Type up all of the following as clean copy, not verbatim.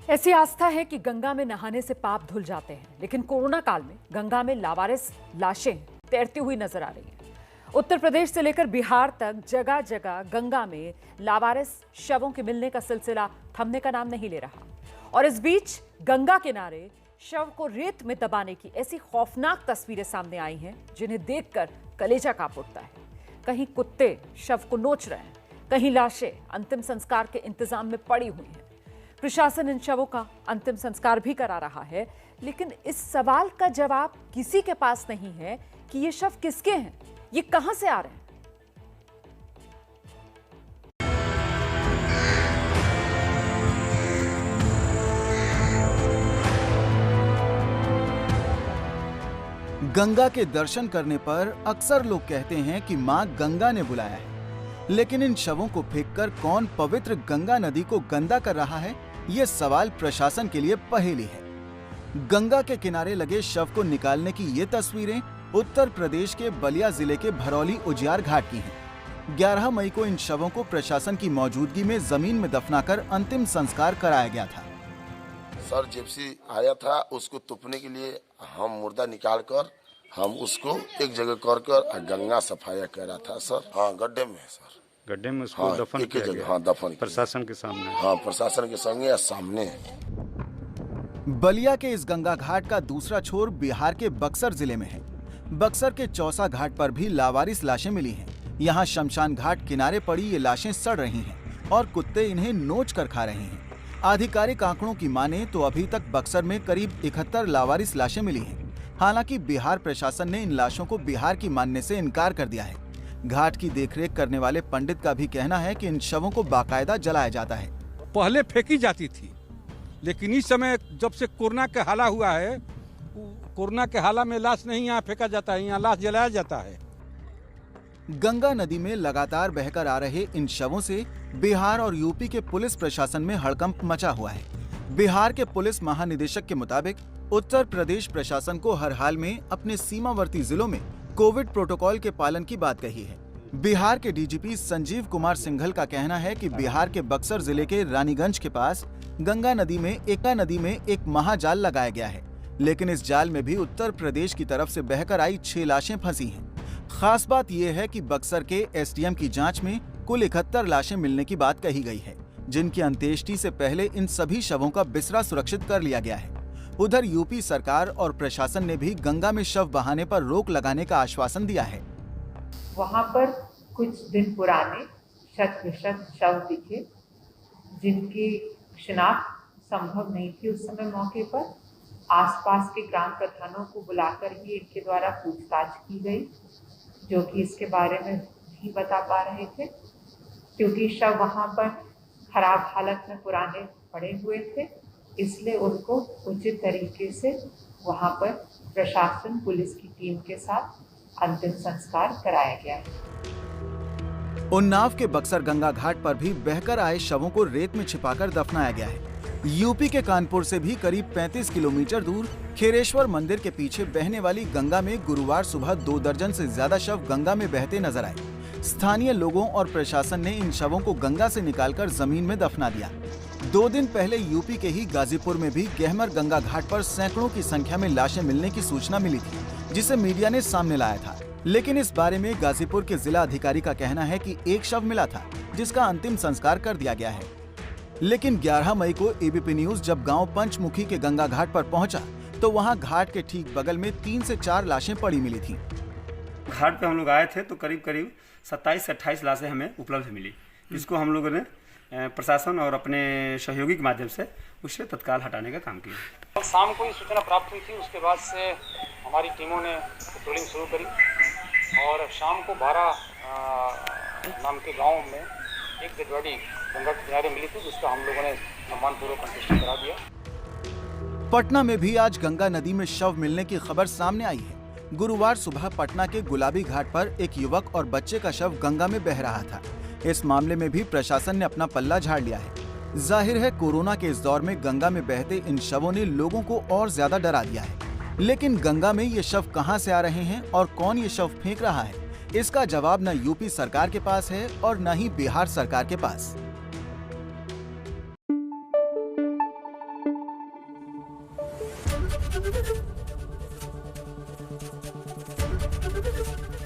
ऐसी आस्था है कि गंगा में नहाने से पाप धुल जाते हैं, लेकिन कोरोना काल में गंगा में लावारिस लाशें तैरती हुई नजर आ रही हैं। उत्तर प्रदेश से लेकर बिहार तक जगह जगह गंगा में लावारिस शवों के मिलने का सिलसिला थमने का नाम नहीं ले रहा। और इस बीच गंगा किनारे शव को रेत में दबाने की ऐसी खौफनाक तस्वीरें सामने आई हैं जिन्हें देखकर कलेजा कांप उठता है। कहीं कुत्ते शव को नोच रहे हैं, कहीं लाशें अंतिम संस्कार के इंतजाम में पड़ी हुई हैं। प्रशासन इन शवों का अंतिम संस्कार भी करा रहा है, लेकिन इस सवाल का जवाब किसी के पास नहीं है कि ये शव किसके हैं, ये कहां से आ रहे हैं। गंगा के दर्शन करने पर अक्सर लोग कहते हैं कि मां गंगा ने बुलाया है, लेकिन इन शवों को फेंककर कौन पवित्र गंगा नदी को गंदा कर रहा है, ये सवाल प्रशासन के लिए पहेली है। गंगा के किनारे लगे शव को निकालने की ये तस्वीरें उत्तर प्रदेश के बलिया जिले के भरौली उजियार घाट की हैं। 11 मई को इन शवों को प्रशासन की मौजूदगी में जमीन में दफनाकर अंतिम संस्कार कराया गया था। सर जिप्सी आया था, उसको तुपने के लिए हम मुर्दा निकाल कर हम उसको एक जगह कर गंगा सफाया कर रहा था सर। हाँ, गड्ढे में सर, गड्ढे में उसको दफन किया गया। हाँ, दफन प्रशासन के सामने। हाँ, प्रशासन के संगे सामने। बलिया के इस गंगा घाट का दूसरा छोर बिहार के बक्सर जिले में है। बक्सर के चौसा घाट पर भी लावारिस लाशें मिली हैं। यहाँ शमशान घाट किनारे पड़ी ये लाशें सड़ रही हैं और कुत्ते इन्हें नोच कर खा रहे हैं। आधिकारिक आंकड़ों की माने तो अभी तक बक्सर में करीब 71 लावारिस लाशें मिली हैं। हालांकि बिहार प्रशासन ने इन लाशों को बिहार की मानने से इनकार कर दिया है। घाट की देखरेख करने वाले पंडित का भी कहना है कि इन शवों को बाकायदा जलाया जाता है। पहले फेंकी जाती थी, लेकिन इस समय जब से कोरोना का हाला हुआ है, कोरोना के हाला में लाश नहीं यहाँ फेंका जाता है, यहाँ लाश जलाया जाता है। गंगा नदी में लगातार बहकर आ रहे इन शवों से बिहार और यूपी के पुलिस प्रशासन में हड़कंप मचा हुआ है। बिहार के पुलिस महानिदेशक के मुताबिक उत्तर प्रदेश प्रशासन को हर हाल में अपने सीमावर्ती जिलों में कोविड प्रोटोकॉल के पालन की बात कही है। बिहार के डीजीपी संजीव कुमार सिंघल का कहना है कि बिहार के बक्सर जिले के रानीगंज के पास गंगा नदी में एक महाजाल लगाया गया है, लेकिन इस जाल में भी उत्तर प्रदेश की तरफ से बहकर आई 6 लाशें फंसी हैं। खास बात यह है कि बक्सर के एसडीएम की जांच में कुल 71 लाशें मिलने की बात कही गई है, जिनकी अंत्येष्टि से पहले इन सभी शवों का बिस्रा सुरक्षित कर लिया गया है। उधर यूपी सरकार और प्रशासन ने भी गंगा में शव बहाने पर रोक लगाने का आश्वासन दिया है। वहाँ पर कुछ दिन पुराने शत शव दिखे, जिनकी शिनाख्त संभव नहीं थी उस समय मौके पर। आसपास के ग्राम प्रधानों को बुलाकर ही इनके द्वारा पूछताछ की गई, जो कि इसके बारे में नहीं बता पा रहे थे, क्योंकि शव वहाँ पर खराब हालत में पुराने पड़े हुए थे, इसलिए उनको उचित तरीके से वहाँ पर प्रशासन पुलिस की टीम के साथ अंतिम संस्कार कराया गया है। उन्नाव के बक्सर गंगा घाट पर भी बहकर आए शवों को रेत में छिपाकर दफनाया गया है। यूपी के कानपुर से भी करीब 35 किलोमीटर दूर खेरेश्वर मंदिर के पीछे बहने वाली गंगा में गुरुवार सुबह 2 दर्जन से ज्यादा शव गंगा में बहते नजर आए। स्थानीय लोगों और प्रशासन ने इन शवों को गंगा से निकालकर जमीन में दफना दिया। 2 दिन पहले यूपी के ही गाजीपुर में भी गहमर गंगा घाट पर सैकड़ों की संख्या में लाशें मिलने की सूचना मिली थी, जिसे मीडिया ने सामने लाया था। लेकिन इस बारे में गाजीपुर के जिला अधिकारी का कहना है कि एक शव मिला था, जिसका अंतिम संस्कार कर दिया गया है। लेकिन 11 मई को एबीपी न्यूज जब गांव पंचमुखी के गंगा घाट पर पहुंचा, तो वहां घाट के ठीक बगल में 3 से 4 लाशें पड़ी मिली थीं। घाट पे हम लोग आए थे तो करीब 27 से 28 लाशें हमें उपलब्ध मिली, जिसको हम लोगों ने प्रशासन और अपने सहयोगी के माध्यम से उसे तत्काल हटाने का काम किया। शाम को ही सूचना प्राप्त हुई थी, उसके बाद से हमारी टीमों ने पेट्रोलिंग शुरू करी और शाम को 12 नाम के गांव में एक डेड बॉडी गंगा के किनारे मिली थी, जिसका हम लोगों ने सम्मानपूर्वक अंत्येष्टि करा दिया। पटना में भी आज गंगा नदी में शव मिलने की खबर सामने आई है। गुरुवार सुबह पटना के गुलाबी घाट पर एक युवक और बच्चे का शव गंगा में बह रहा था। इस मामले में भी प्रशासन ने अपना पल्ला झाड़ लिया है। जाहिर है कोरोना के इस दौर में गंगा में बहते इन शवों ने लोगों को और ज्यादा डरा दिया है। लेकिन गंगा में ये शव कहां से आ रहे हैं और कौन ये शव फेंक रहा है, इसका जवाब न यूपी सरकार के पास है और न ही बिहार सरकार के पास।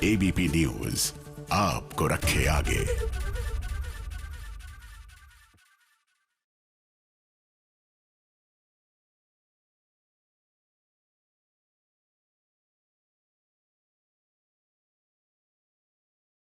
एबीपी न्यूज आपको रखे आगे।